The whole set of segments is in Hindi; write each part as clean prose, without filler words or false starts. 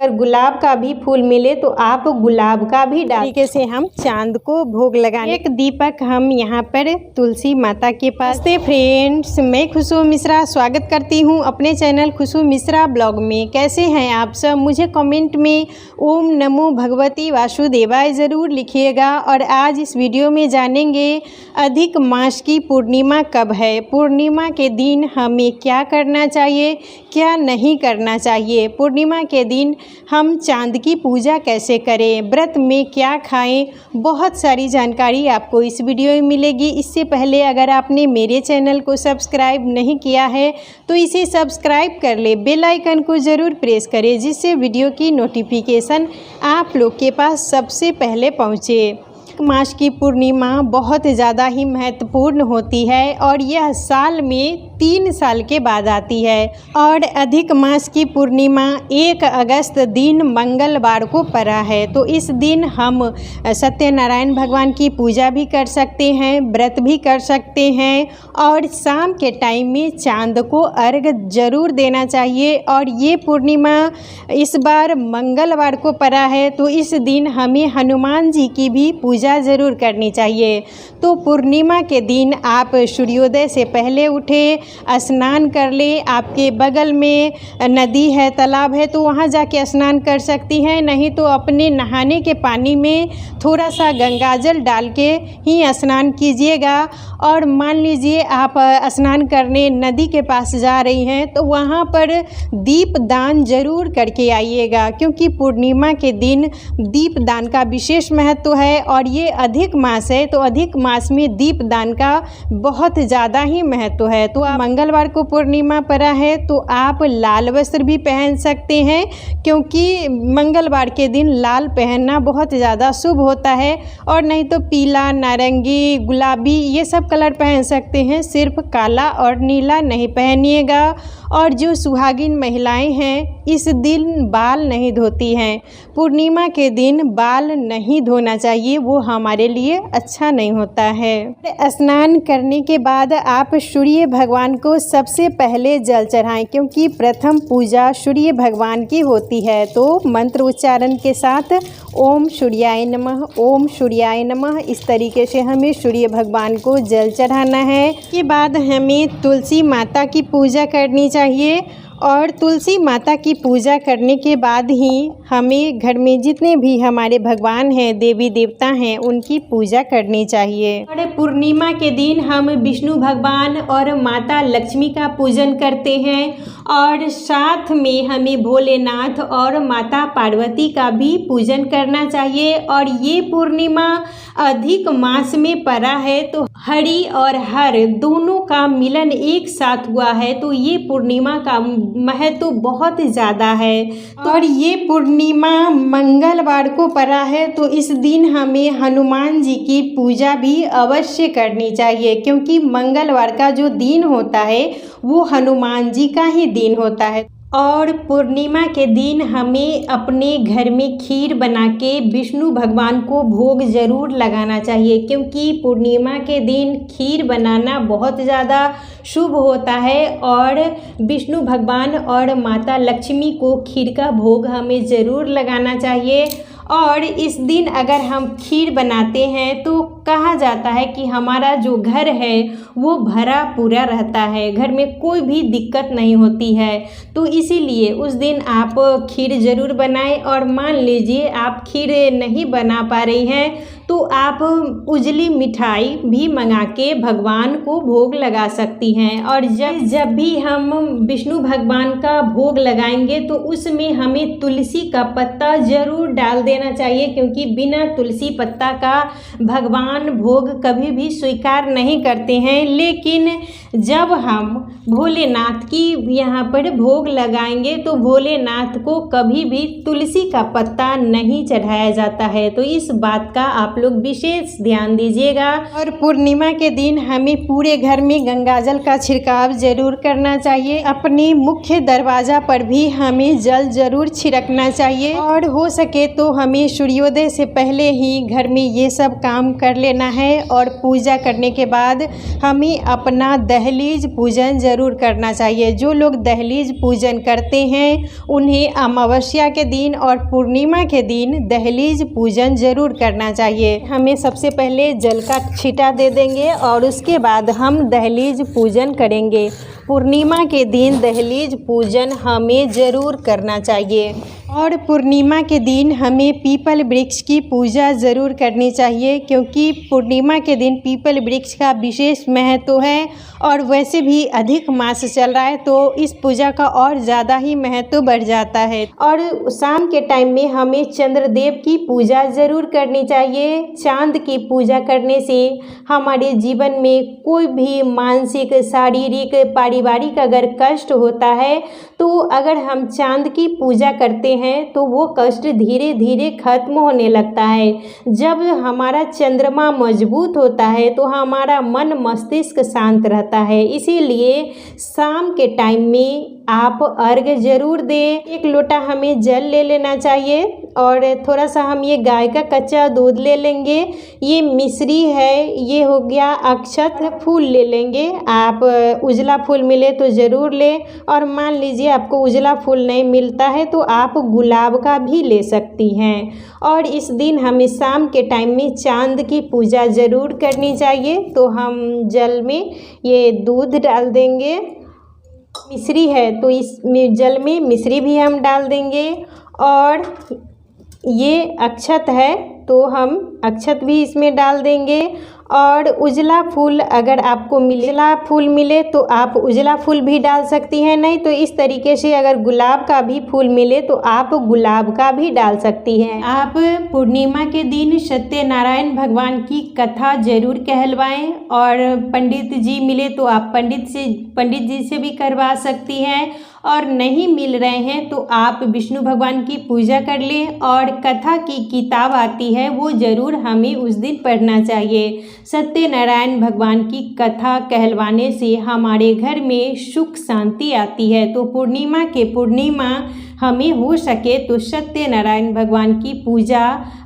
अगर गुलाब का भी फूल मिले तो आप गुलाब का भी डाल तरीके से हम चांद को भोग लगाएं। एक दीपक हम यहाँ पर तुलसी माता के पास से। फ्रेंड्स, मैं खुशबू मिश्रा स्वागत करती हूँ अपने चैनल खुशबू मिश्रा ब्लॉग में। कैसे हैं आप सब? मुझे कमेंट में ओम नमो भगवती वासुदेवाय ज़रूर लिखिएगा। और आज इस वीडियो में जानेंगे अधिक मास की पूर्णिमा कब है, पूर्णिमा के दिन हमें क्या करना चाहिए, क्या नहीं करना चाहिए, पूर्णिमा के दिन हम चांद की पूजा कैसे करें, व्रत में क्या खाएं। बहुत सारी जानकारी आपको इस वीडियो में मिलेगी। इससे पहले अगर आपने मेरे चैनल को सब्सक्राइब नहीं किया है तो इसे सब्सक्राइब कर ले, बेल आइकन को ज़रूर प्रेस करें जिससे वीडियो की नोटिफिकेशन आप लोग के पास सबसे पहले पहुँचे। मास की पूर्णिमा बहुत ज़्यादा ही महत्वपूर्ण होती है और यह साल में 3 साल के बाद आती है। और अधिक मास की पूर्णिमा 1 अगस्त दिन मंगलवार को पड़ा है। तो इस दिन हम सत्यनारायण भगवान की पूजा भी कर सकते हैं, व्रत भी कर सकते हैं और शाम के टाइम में चांद को अर्घ जरूर देना चाहिए। और ये पूर्णिमा इस बार मंगलवार को पड़ा है तो इस दिन हमें हनुमान जी की भी पूजा ज़रूर करनी चाहिए। तो पूर्णिमा के दिन आप सूर्योदय से पहले उठे, स्नान कर ले। आपके बगल में नदी है, तालाब है तो वहाँ जाके स्नान कर सकती हैं, नहीं तो अपने नहाने के पानी में थोड़ा सा गंगाजल डाल के ही स्नान कीजिएगा। और मान लीजिए आप स्नान करने नदी के पास जा रही हैं तो वहाँ पर दीप दान जरूर करके आइएगा, क्योंकि पूर्णिमा के दिन दीप दान का विशेष महत्व है। और ये अधिक मास है तो अधिक मास में दीप दान का बहुत ज़्यादा ही महत्व है। तो मंगलवार को पूर्णिमा पड़ा है तो आप लाल वस्त्र भी पहन सकते हैं, क्योंकि मंगलवार के दिन लाल पहनना बहुत ज़्यादा शुभ होता है। और नहीं तो पीला, नारंगी, गुलाबी ये सब कलर पहन सकते हैं, सिर्फ काला और नीला नहीं पहनिएगा। और जो सुहागिन महिलाएं हैं इस दिन बाल नहीं धोती हैं, पूर्णिमा के दिन बाल नहीं धोना चाहिए, वो हमारे लिए अच्छा नहीं होता है। स्नान करने के बाद आप सूर्य भगवान को सबसे पहले जल चढ़ाएं, क्योंकि प्रथम पूजा सूर्य भगवान की होती है। तो मंत्र उच्चारण के साथ ओम सूर्याय नमः, ओम सूर्याय नमः, इस तरीके से हमें सूर्य भगवान को जल चढ़ाना है। इसके बाद हमें तुलसी माता की पूजा करनी चाहिए। और तुलसी माता की पूजा करने के बाद ही हमें घर में जितने भी हमारे भगवान हैं, देवी देवता हैं, उनकी पूजा करनी चाहिए। और पूर्णिमा के दिन हम विष्णु भगवान और माता लक्ष्मी का पूजन करते हैं और साथ में हमें भोलेनाथ और माता पार्वती का भी पूजन करना चाहिए। और ये पूर्णिमा अधिक मास में पड़ा है तो हरि और हर दोनों का मिलन एक साथ हुआ है, तो ये पूर्णिमा का महत्व बहुत ज़्यादा है। और ये पूर्णिमा मंगलवार को पड़ा है तो इस दिन हमें हनुमान जी की पूजा भी अवश्य करनी चाहिए, क्योंकि मंगलवार का जो दिन होता है वो हनुमान जी का ही दिन होता है। और पूर्णिमा के दिन हमें अपने घर में खीर बना के विष्णु भगवान को भोग ज़रूर लगाना चाहिए, क्योंकि पूर्णिमा के दिन खीर बनाना बहुत ज़्यादा शुभ होता है। और विष्णु भगवान और माता लक्ष्मी को खीर का भोग हमें ज़रूर लगाना चाहिए। और इस दिन अगर हम खीर बनाते हैं तो कहा जाता है कि हमारा जो घर है वो भरा पूरा रहता है, घर में कोई भी दिक्कत नहीं होती है। तो इसीलिए उस दिन आप खीर ज़रूर बनाएं। और मान लीजिए आप खीर नहीं बना पा रही हैं तो आप उजली मिठाई भी मंगा के भगवान को भोग लगा सकती हैं। और जब भी हम विष्णु भगवान का भोग लगाएंगे तो उसमें हमें तुलसी का पत्ता ज़रूर डाल देना चाहिए, क्योंकि बिना तुलसी पत्ता का भगवान भोग कभी भी स्वीकार नहीं करते हैं। लेकिन जब हम भोलेनाथ की यहाँ पर भोग लगाएंगे तो भोलेनाथ को कभी भी तुलसी का पत्ता नहीं चढ़ाया जाता है। तो इस बात का आप लोग विशेष ध्यान दीजिएगा। और पूर्णिमा के दिन हमें पूरे घर में गंगाजल का छिड़काव जरूर करना चाहिए। अपने मुख्य दरवाजा पर भी हमें जल जरूर छिड़कना चाहिए। और हो सके तो हमें सूर्योदय से पहले ही घर में ये सब काम कर लेना है और पूजा करने के बाद हमें अपना दहलीज पूजन ज़रूर करना चाहिए। जो लोग दहलीज पूजन करते हैं उन्हें अमावस्या के दिन और पूर्णिमा के दिन दहलीज पूजन ज़रूर करना चाहिए। हमें सबसे पहले जल का छींटा दे देंगे और उसके बाद हम दहलीज पूजन करेंगे। पूर्णिमा के दिन दहलीज पूजन हमें ज़रूर करना चाहिए और पूर्णिमा के दिन हमें पीपल वृक्ष की पूजा ज़रूर करनी चाहिए, क्योंकि पूर्णिमा के दिन पीपल वृक्ष का विशेष महत्व है और वैसे भी अधिक मास चल रहा है तो इस पूजा का और ज़्यादा ही महत्व बढ़ जाता है। और शाम के टाइम में हमें चंद्रदेव की पूजा ज़रूर करनी चाहिए। चांद की पूजा करने से हमारे जीवन में कोई भी मानसिक, शारीरिक, पारिवारिक अगर कष्ट होता है तो अगर हम चांद की पूजा करते हैं तो वो कष्ट धीरे धीरे खत्म होने लगता है। जब हमारा चंद्रमा मजबूत होता है तो हमारा मन मस्तिष्क शांत रहता है। इसीलिए शाम के टाइम में आप अर्घ जरूर दें। 1 लोटा हमें जल ले लेना चाहिए और थोड़ा सा हम ये गाय का कच्चा दूध ले लेंगे। ये मिश्री है, ये हो गया अक्षत, फूल ले लेंगे। आप उजला फूल मिले तो ज़रूर लें और मान लीजिए आपको उजला फूल नहीं मिलता है तो आप गुलाब का भी ले सकती हैं। और इस दिन हमें शाम के टाइम में चांद की पूजा ज़रूर करनी चाहिए। तो हम जल में ये दूध डाल देंगे, मिश्री है तो इस जल में मिश्री भी हम डाल देंगे और ये अक्षत है तो हम अक्षत भी इसमें डाल देंगे। और उजला फूल अगर आपको उजला फूल मिले तो आप उजला फूल भी डाल सकती हैं, नहीं तो इस तरीके से अगर गुलाब का भी फूल मिले तो आप गुलाब का भी डाल सकती हैं। आप पूर्णिमा के दिन सत्यनारायण भगवान की कथा जरूर कहलवाएं और पंडित जी मिले तो आप पंडित जी से भी करवा सकती हैं और नहीं मिल रहे हैं तो आप विष्णु भगवान की पूजा कर लें और कथा की किताब आती है वो ज़रूर हमें उस दिन पढ़ना चाहिए। सत्यनारायण भगवान की कथा कहलवाने से हमारे घर में सुख शांति आती है। तो पूर्णिमा हमें हो सके तो सत्यनारायण भगवान की पूजा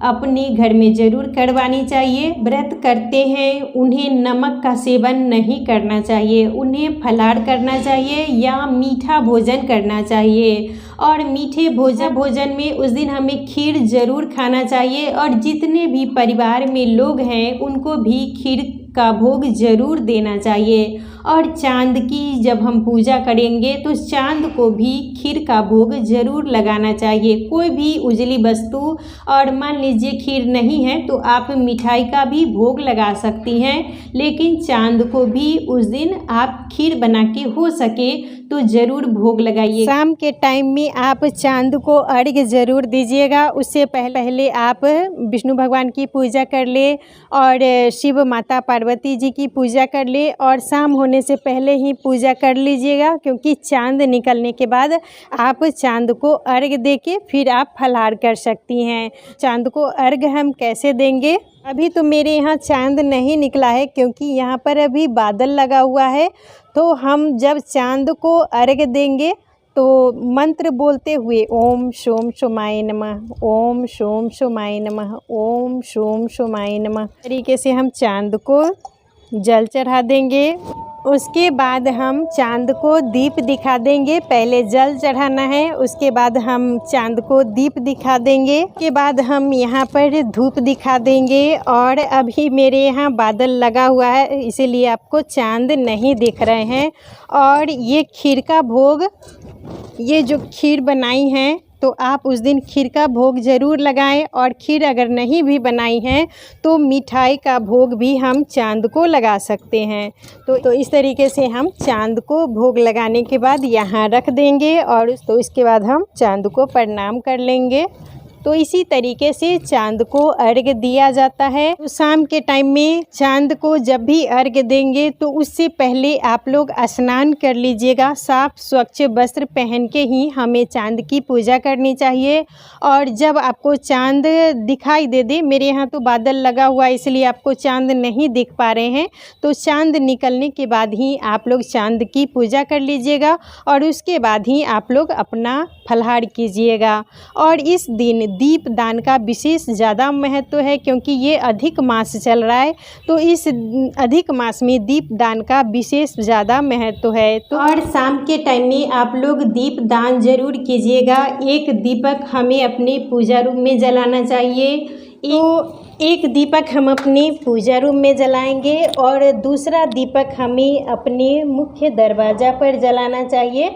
अपने घर में ज़रूर करवानी चाहिए। व्रत करते हैं उन्हें नमक का सेवन नहीं करना चाहिए, उन्हें फलाहार करना चाहिए या मीठा भोजन करना चाहिए। और मीठे भोजन में उस दिन हमें खीर ज़रूर खाना चाहिए और जितने भी परिवार में लोग हैं उनको भी खीर का भोग ज़रूर देना चाहिए। और चांद की जब हम पूजा करेंगे तो चांद को भी खीर का भोग ज़रूर लगाना चाहिए। कोई भी उजली वस्तु, और मान लीजिए खीर नहीं है तो आप मिठाई का भी भोग लगा सकती हैं, लेकिन चांद को भी उस दिन आप खीर बना के हो सके तो ज़रूर भोग लगाइए। शाम के टाइम में आप चांद को अर्घ्य ज़रूर दीजिएगा। उससे पहले आप विष्णु भगवान की पूजा कर ले और शिव माता पार्वती जी की पूजा कर ले और शाम होने से पहले ही पूजा कर लीजिएगा, क्योंकि चांद निकलने के बाद आप चांद को अर्घ्य देके फिर आप फलाहार कर सकती हैं। चांद को अर्घ्य हम कैसे देंगे? अभी तो मेरे यहाँ चांद नहीं निकला है क्योंकि यहाँ पर अभी बादल लगा हुआ है। तो हम जब चांद को अर्घ्य देंगे तो मंत्र बोलते हुए ओम शोम शोमाय नमः, ओम शोम शोमाय नमः, ओम शोम शोमाय नमः तरीके से हम चांद को जल चढ़ा देंगे। उसके बाद हम चांद को दीप दिखा देंगे। पहले जल चढ़ाना है, उसके बाद हम चांद को दीप दिखा देंगे, उसके बाद हम यहाँ पर धूप दिखा देंगे। और अभी मेरे यहाँ बादल लगा हुआ है इसीलिए आपको चांद नहीं दिख रहे हैं। और ये खीर का भोग, ये जो खीर बनाई है तो आप उस दिन खीर का भोग ज़रूर लगाएं। और खीर अगर नहीं भी बनाई है तो मिठाई का भोग भी हम चांद को लगा सकते हैं। तो इस तरीके से हम चांद को भोग लगाने के बाद यहाँ रख देंगे और तो इसके बाद हम चांद को प्रणाम कर लेंगे। तो इसी तरीके से चांद को अर्घ्य दिया जाता है। तो शाम के टाइम में चांद को जब भी अर्घ्य देंगे तो उससे पहले आप लोग स्नान कर लीजिएगा। साफ स्वच्छ वस्त्र पहन के ही हमें चांद की पूजा करनी चाहिए। और जब आपको चांद दिखाई दे, मेरे यहाँ तो बादल लगा हुआ है इसलिए आपको चांद नहीं दिख पा रहे हैं, तो चांद निकलने के बाद ही आप लोग चांद की पूजा कर लीजिएगा और उसके बाद ही आप लोग अपना फलाहार कीजिएगा। और इस दिन दीप दान का विशेष ज़्यादा महत्व है, क्योंकि ये अधिक मास चल रहा है। तो इस अधिक मास में दीप दान का विशेष ज़्यादा महत्व है। तो और शाम के टाइम में आप लोग दीप दान जरूर कीजिएगा। एक दीपक हमें अपने पूजा रूम में जलाना चाहिए। तो एक दीपक हम अपने पूजा रूम में जलाएंगे और दूसरा दीपक हमें अपने मुख्य दरवाज़ा पर जलाना चाहिए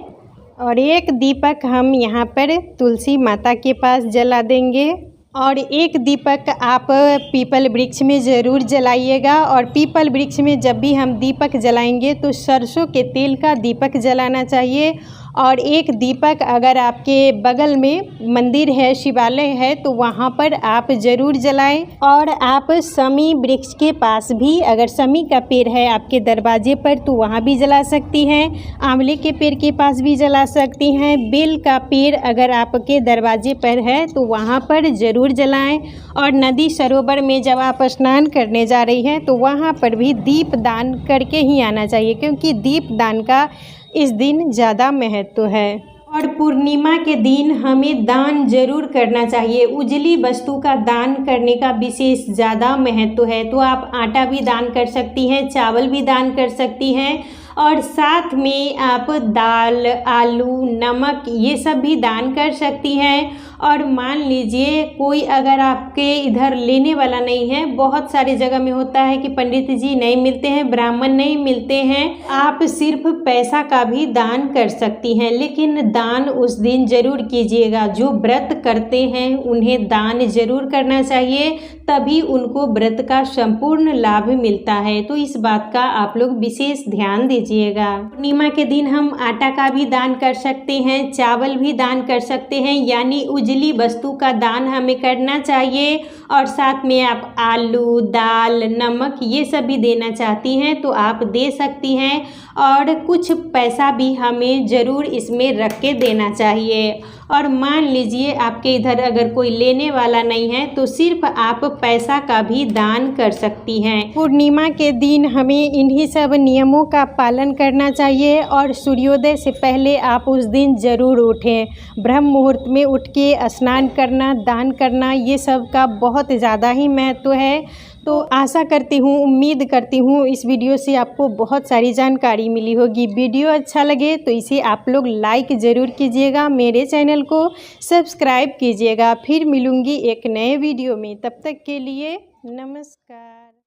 और एक दीपक हम यहाँ पर तुलसी माता के पास जला देंगे और एक दीपक आप पीपल वृक्ष में ज़रूर जलाइएगा। और पीपल वृक्ष में जब भी हम दीपक जलाएंगे तो सरसों के तेल का दीपक जलाना चाहिए। और एक दीपक अगर आपके बगल में मंदिर है, शिवालय है, तो वहाँ पर आप ज़रूर जलाएं। और आप शमी वृक्ष के पास भी, अगर शमी का पेड़ है आपके दरवाजे पर, तो वहाँ भी जला सकती हैं। आंवले के पेड़ के पास भी जला सकती हैं। बेल का पेड़ अगर आपके दरवाजे पर है तो वहाँ पर ज़रूर जलाएं। और नदी सरोवर में जब आप स्नान करने जा रही हैं तो वहाँ पर भी दीप दान करके ही आना चाहिए, क्योंकि दीप दान का इस दिन ज़्यादा महत्व है। और पूर्णिमा के दिन हमें दान जरूर करना चाहिए। उजली वस्तु का दान करने का विशेष ज़्यादा महत्व है। तो आप आटा भी दान कर सकती हैं, चावल भी दान कर सकती हैं और साथ में आप दाल, आलू, नमक ये सब भी दान कर सकती हैं। और मान लीजिए कोई अगर आपके इधर लेने वाला नहीं है, बहुत सारी जगह में होता है कि पंडित जी नहीं मिलते हैं, ब्राह्मण नहीं मिलते हैं, आप सिर्फ पैसा का भी दान कर सकती हैं। लेकिन दान उस दिन जरूर कीजिएगा। जो व्रत करते हैं उन्हें दान जरूर करना चाहिए, तभी उनको व्रत का संपूर्ण लाभ मिलता है। तो इस बात का आप लोग विशेष ध्यान दीजिएगा। पूर्णिमा के दिन हम आटा का भी दान कर सकते हैं, चावल भी दान कर सकते हैं, यानी उजली वस्तु का दान हमें करना चाहिए। और साथ में आप आलू, दाल, नमक ये सब भी देना चाहती हैं तो आप दे सकती हैं। और कुछ पैसा भी हमें ज़रूर इसमें रख के देना चाहिए। और मान लीजिए आपके इधर अगर कोई लेने वाला नहीं है तो सिर्फ आप पैसा का भी दान कर सकती हैं। पूर्णिमा के दिन हमें इन्हीं सब नियमों का पालन करना चाहिए। और सूर्योदय से पहले आप उस दिन ज़रूर उठें। ब्रह्म मुहूर्त में उठ के स्नान करना, दान करना, ये सब का बहुत ज़्यादा ही महत्व है। तो आशा करती हूँ, उम्मीद करती हूँ इस वीडियो से आपको बहुत सारी जानकारी मिली होगी। वीडियो अच्छा लगे तो इसे आप लोग लाइक ज़रूर कीजिएगा, मेरे चैनल को सब्सक्राइब कीजिएगा। फिर मिलूँगी एक नए वीडियो में, तब तक के लिए नमस्कार।